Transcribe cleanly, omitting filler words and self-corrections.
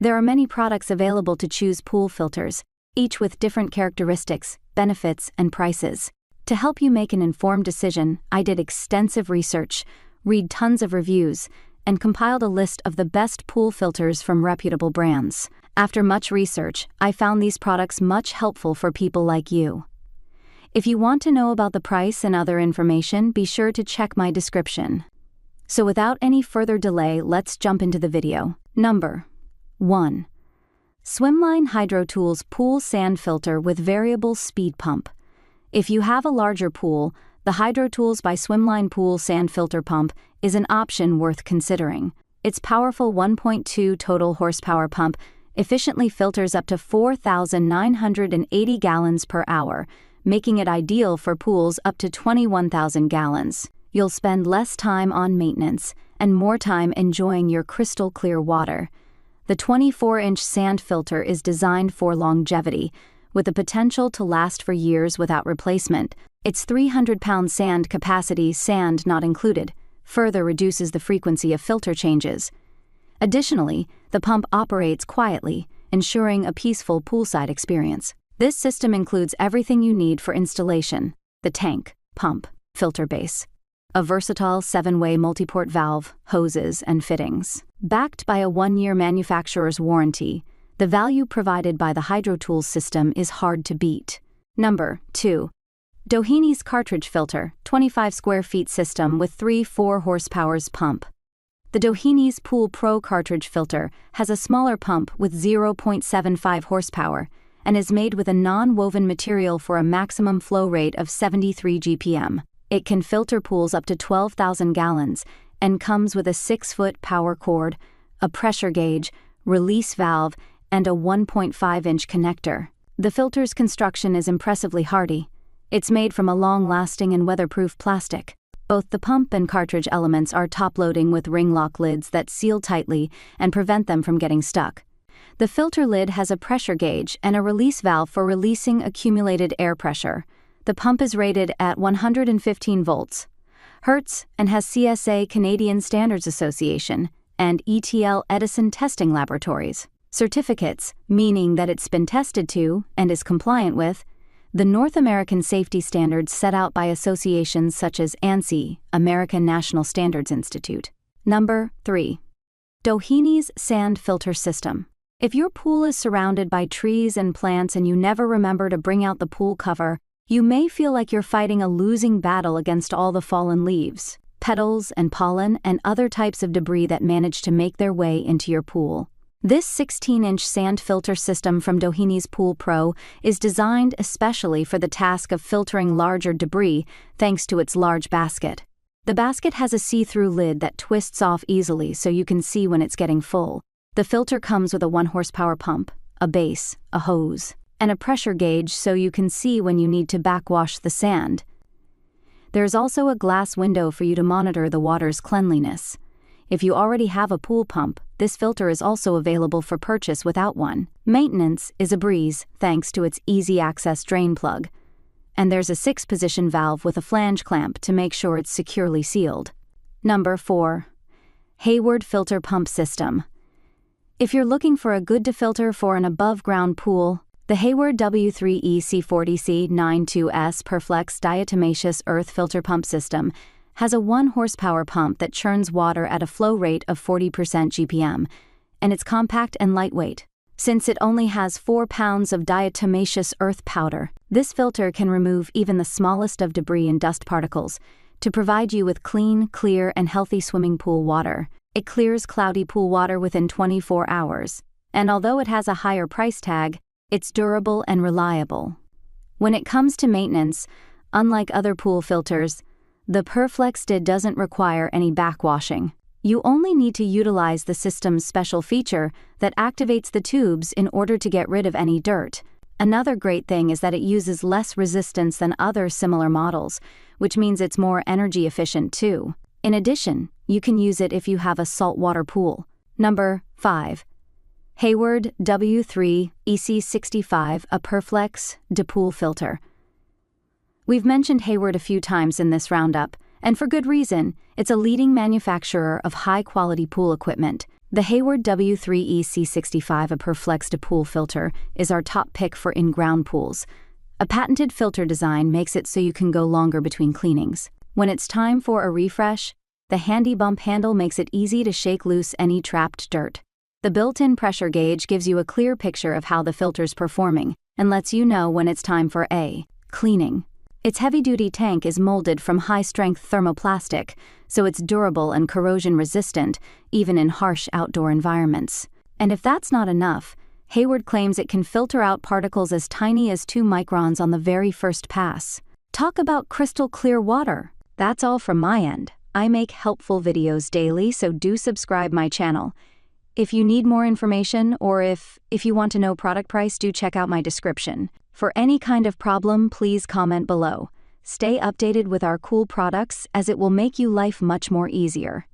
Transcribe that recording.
There are many products available to choose pool filters, each with different characteristics, benefits, and prices. To help you make an informed decision, I did extensive research, read tons of reviews, and compiled a list of the best pool filters from reputable brands. After much research, I found these products much helpful for people like you. If you want to know about the price and other information, be sure to check my description. So without any further delay, let's jump into the video. Number 1. Swimline Hydrotools Pool Sand Filter with Variable Speed Pump. If you have a larger pool, the Hydrotools by Swimline Pool Sand Filter Pump is an option worth considering. Its powerful 1.2 total horsepower pump efficiently filters up to 4,980 gallons per hour, making it ideal for pools up to 21,000 gallons. You'll spend less time on maintenance and more time enjoying your crystal clear water. The 24-inch sand filter is designed for longevity, with the potential to last for years without replacement. Its 300-pound sand capacity, sand not included, further reduces the frequency of filter changes. Additionally, the pump operates quietly, ensuring a peaceful poolside experience. This system includes everything you need for installation: the tank, pump, filter base, a versatile 7-way multi-port valve, hoses, and fittings. Backed by a 1-year manufacturer's warranty, the value provided by the Hydrotools system is hard to beat. Number 2. Doheny's Cartridge Filter, 25 square feet system with 3-4 horsepowers pump. The Doheny's Pool Pro Cartridge Filter has a smaller pump with 0.75 horsepower and is made with a non-woven material for a maximum flow rate of 73 GPM. It can filter pools up to 12,000 gallons and comes with a 6-foot power cord, a pressure gauge, release valve, and a 1.5-inch connector. The filter's construction is impressively hardy. It's made from a long-lasting and weatherproof plastic. Both the pump and cartridge elements are top-loading with ring lock lids that seal tightly and prevent them from getting stuck. The filter lid has a pressure gauge and a release valve for releasing accumulated air pressure. The pump is rated at 115 volts, Hertz, and has CSA Canadian Standards Association and ETL Edison testing laboratories certificates, meaning that it's been tested to, and is compliant with, the North American safety standards set out by associations such as ANSI, American National Standards Institute. Number 3. Doheny's Sand Filter System. If your pool is surrounded by trees and plants and you never remember to bring out the pool cover, you may feel like you're fighting a losing battle against all the fallen leaves, petals, and pollen, and other types of debris that manage to make their way into your pool. This 16-inch sand filter system from Doheny's Pool Pro is designed especially for the task of filtering larger debris thanks to its large basket. The basket has a see-through lid that twists off easily so you can see when it's getting full. The filter comes with a 1-horsepower pump, a base, a hose, and a pressure gauge so you can see when you need to backwash the sand. There's also a glass window for you to monitor the water's cleanliness. If you already have a pool pump, this filter is also available for purchase without one. Maintenance is a breeze thanks to its easy-access drain plug. And there's a 6-position valve with a flange clamp to make sure it's securely sealed. Number 4. Hayward Filter Pump System. If you're looking for a good-to-filter for an above-ground pool, the Hayward W3EC40C92S Perflex diatomaceous earth filter pump system has a 1-horsepower pump that churns water at a flow rate of 40% GPM, and it's compact and lightweight. Since it only has 4 pounds of diatomaceous earth powder, this filter can remove even the smallest of debris and dust particles to provide you with clean, clear, and healthy swimming pool water. It clears cloudy pool water within 24 hours, and although it has a higher price tag, it's durable and reliable. When it comes to maintenance, unlike other pool filters, the Perflex doesn't require any backwashing. You only need to utilize the system's special feature that activates the tubes in order to get rid of any dirt. Another great thing is that it uses less resistance than other similar models, which means it's more energy efficient too. In addition, you can use it if you have a saltwater pool. Number 5. Hayward W3EC65, a Perflex pool filter. We've mentioned Hayward a few times in this roundup, and for good reason. It's a leading manufacturer of high-quality pool equipment. The Hayward W3E C65, a Perflex pool filter, is our top pick for in-ground pools. A patented filter design makes it so you can go longer between cleanings. When it's time for a refresh, the handy bump handle makes it easy to shake loose any trapped dirt. The built-in pressure gauge gives you a clear picture of how the filter's performing and lets you know when it's time for a cleaning. Its heavy-duty tank is molded from high-strength thermoplastic, so it's durable and corrosion-resistant, even in harsh outdoor environments. And if that's not enough, Hayward claims it can filter out particles as tiny as 2 microns on the very first pass. Talk about crystal-clear water! That's all from my end. I make helpful videos daily, so do subscribe my channel. If you need more information, or if you want to know product price, do check out my description. For any kind of problem, please comment below. Stay updated with our cool products, as it will make you life much more easier.